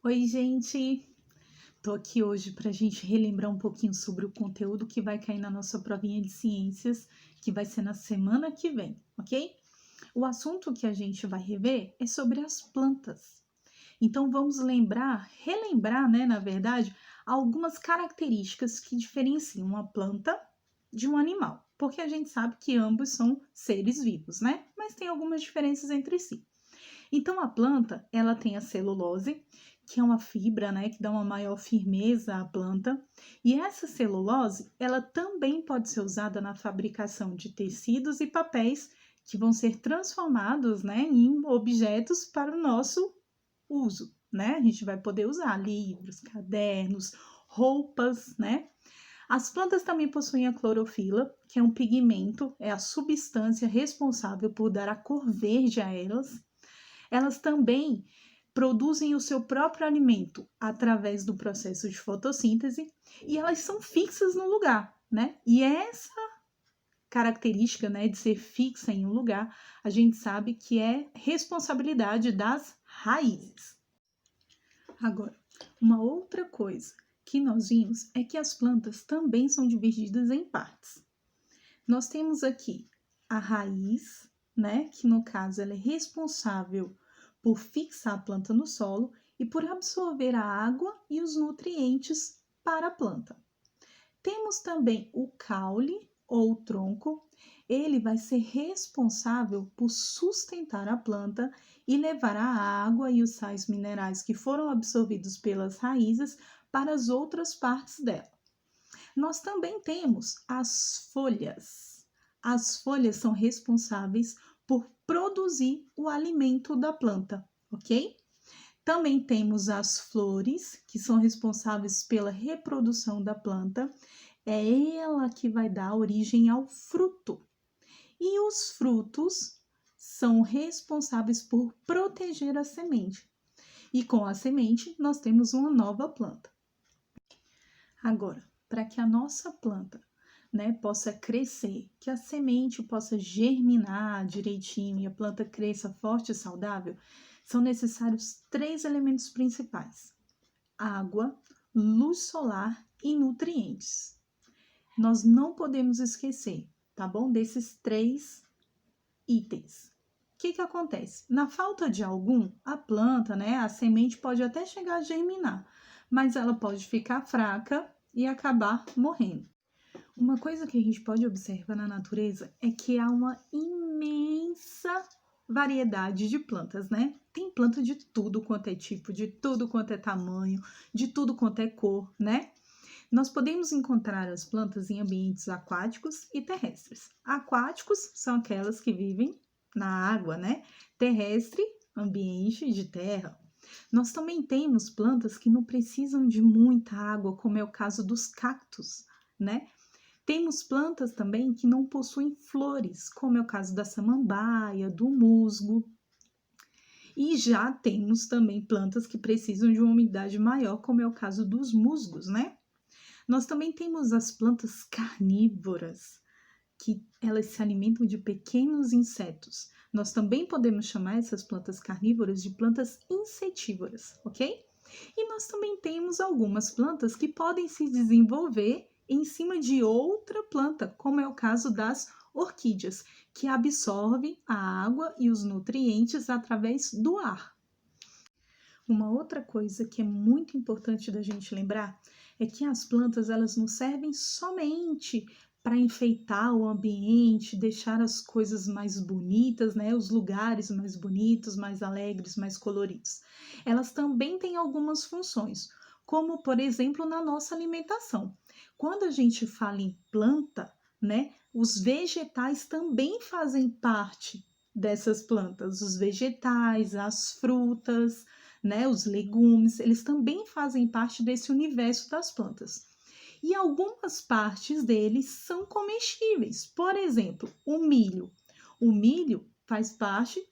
Oi, gente! Tô aqui hoje para a gente relembrar um pouquinho sobre o conteúdo que vai cair na nossa provinha de ciências, que vai ser na semana que vem, ok? O assunto que a gente vai rever é sobre as plantas. Então vamos relembrar, né, na verdade, algumas características que diferenciam uma planta de um animal, porque a gente sabe que ambos são seres vivos, né? Mas tem algumas diferenças entre si. Então, a planta, ela tem a celulose, que é uma fibra, né, que dá uma maior firmeza à planta. E essa celulose, ela também pode ser usada na fabricação de tecidos e papéis que vão ser transformados, né, em objetos para o nosso uso, né? A gente vai poder usar livros, cadernos, roupas, né? As plantas também possuem a clorofila, que é um pigmento, é a substância responsável por dar a cor verde a elas. Elas também produzem o seu próprio alimento através do processo de fotossíntese e elas são fixas no lugar, né? E essa característica, né, de ser fixa em um lugar, a gente sabe que é responsabilidade das raízes. Agora, uma outra coisa que nós vimos é que as plantas também são divididas em partes. Nós temos aqui a raiz, né, que no caso ela é responsável por fixar a planta no solo e por absorver a água e os nutrientes para a planta. Temos também o caule ou tronco, ele vai ser responsável por sustentar a planta e levar a água e os sais minerais que foram absorvidos pelas raízes para as outras partes dela. Nós também temos as folhas. As folhas são responsáveis por produzir o alimento da planta, ok? Também temos as flores, que são responsáveis pela reprodução da planta. É ela que vai dar origem ao fruto. E os frutos são responsáveis por proteger a semente. E com a semente, nós temos uma nova planta. Agora, para que a nossa planta, né, possa crescer, que a semente possa germinar direitinho e a planta cresça forte e saudável, são necessários 3 elementos principais: água, luz solar e nutrientes. Nós não podemos esquecer, tá bom? Desses 3 itens. O que acontece? Na falta de algum, a planta, né, a semente pode até chegar a germinar, mas ela pode ficar fraca e acabar morrendo. Uma coisa que a gente pode observar na natureza é que há uma imensa variedade de plantas, né? Tem planta de tudo quanto é tipo, de tudo quanto é tamanho, de tudo quanto é cor, né? Nós podemos encontrar as plantas em ambientes aquáticos e terrestres. Aquáticos são aquelas que vivem na água, né? Terrestre, ambiente de terra. Nós também temos plantas que não precisam de muita água, como é o caso dos cactos, né? Temos plantas também que não possuem flores, como é o caso da samambaia, do musgo. E já temos também plantas que precisam de uma umidade maior, como é o caso dos musgos, né? Nós também temos as plantas carnívoras, que elas se alimentam de pequenos insetos. Nós também podemos chamar essas plantas carnívoras de plantas insetívoras, ok? E nós também temos algumas plantas que podem se desenvolver em cima de outra planta, como é o caso das orquídeas, que absorvem a água e os nutrientes através do ar. Uma outra coisa que é muito importante da gente lembrar é que as plantas elas não servem somente para enfeitar o ambiente, deixar as coisas mais bonitas, né? Os lugares mais bonitos, mais alegres, mais coloridos. Elas também têm algumas funções, como por exemplo na nossa alimentação. Quando a gente fala em planta, né? Os vegetais também fazem parte dessas plantas, os vegetais, as frutas, né, os legumes, eles também fazem parte desse universo das plantas. E algumas partes deles são comestíveis. Por exemplo, o milho. O milho faz parte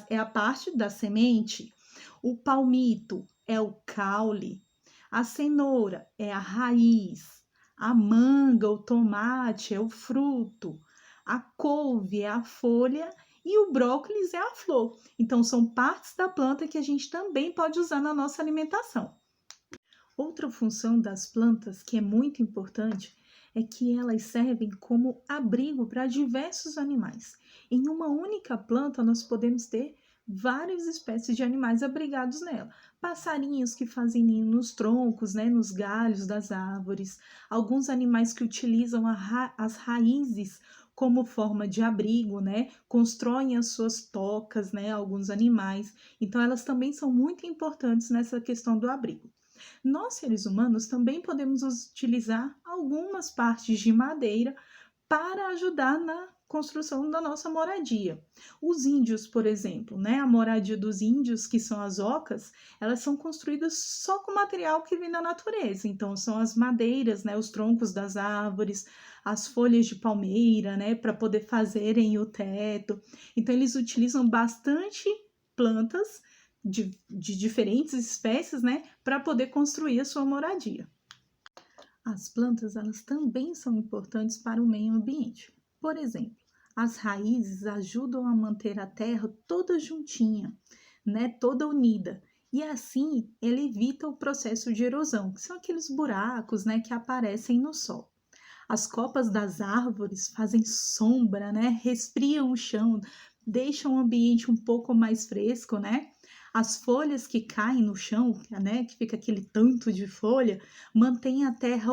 é a parte da semente. O palmito é o caule. A cenoura é a raiz. A manga, o tomate é o fruto. A couve é a folha e o brócolis é a flor. Então, são partes da planta que a gente também pode usar na nossa alimentação. Outra função das plantas que é muito importante é que elas servem como abrigo para diversos animais. Em uma única planta, nós podemos ter várias espécies de animais abrigados nela. Passarinhos que fazem ninho nos troncos, né, nos galhos das árvores. Alguns animais que utilizam as raízes como forma de abrigo, né? Constroem as suas tocas, né? Alguns animais. Então, elas também são muito importantes nessa questão do abrigo. Nós, seres humanos, também podemos utilizar algumas partes de madeira para ajudar na construção da nossa moradia. Os índios, por exemplo, né? A moradia dos índios, que são as ocas, elas são construídas só com material que vem da natureza. Então, são as madeiras, né? Os troncos das árvores, as folhas de palmeira, né? Para poder fazerem o teto. Então, eles utilizam bastante plantas de diferentes espécies, né, para poder construir a sua moradia. As plantas, elas também são importantes para o meio ambiente. Por exemplo, as raízes ajudam a manter a terra toda juntinha, né, toda unida. E assim, ela evita o processo de erosão, que são aqueles buracos, né, que aparecem no solo. As copas das árvores fazem sombra, né, resfriam o chão, deixam o ambiente um pouco mais fresco, né? As folhas que caem no chão, né, que fica aquele tanto de folha, mantém a terra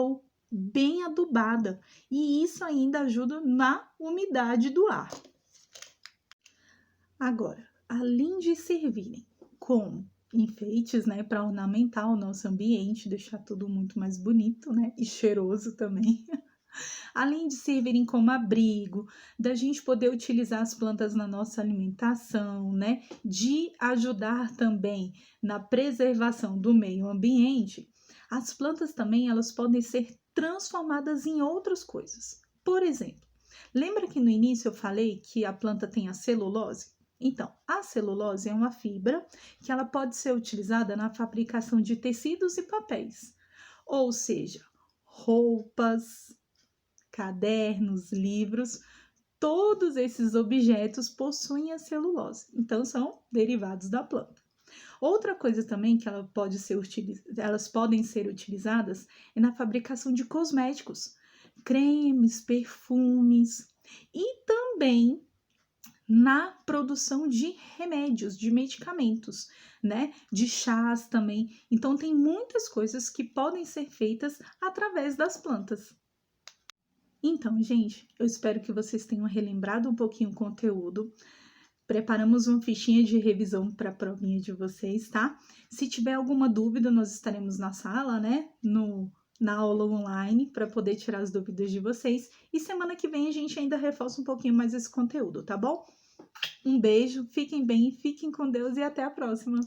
bem adubada e isso ainda ajuda na umidade do ar. Agora, além de servirem como enfeites, né, para ornamentar o nosso ambiente, deixar tudo muito mais bonito, né, e cheiroso também. Além de servirem como abrigo, da gente poder utilizar as plantas na nossa alimentação, né? De ajudar também na preservação do meio ambiente, as plantas também elas podem ser transformadas em outras coisas. Por exemplo, lembra que no início eu falei que a planta tem a celulose? Então, a celulose é uma fibra que ela pode ser utilizada na fabricação de tecidos e papéis, ou seja, roupas, cadernos, livros, todos esses objetos possuem a celulose, então são derivados da planta. Outra coisa também que elas podem ser utilizadas é na fabricação de cosméticos, cremes, perfumes e também na produção de remédios, de medicamentos, né? De chás também. Então tem muitas coisas que podem ser feitas através das plantas. Então, gente, eu espero que vocês tenham relembrado um pouquinho o conteúdo. Preparamos uma fichinha de revisão para a provinha de vocês, tá? Se tiver alguma dúvida, nós estaremos na sala, né? Na aula online, para poder tirar as dúvidas de vocês. E semana que vem a gente ainda reforça um pouquinho mais esse conteúdo, tá bom? Um beijo, fiquem bem, fiquem com Deus e até a próxima!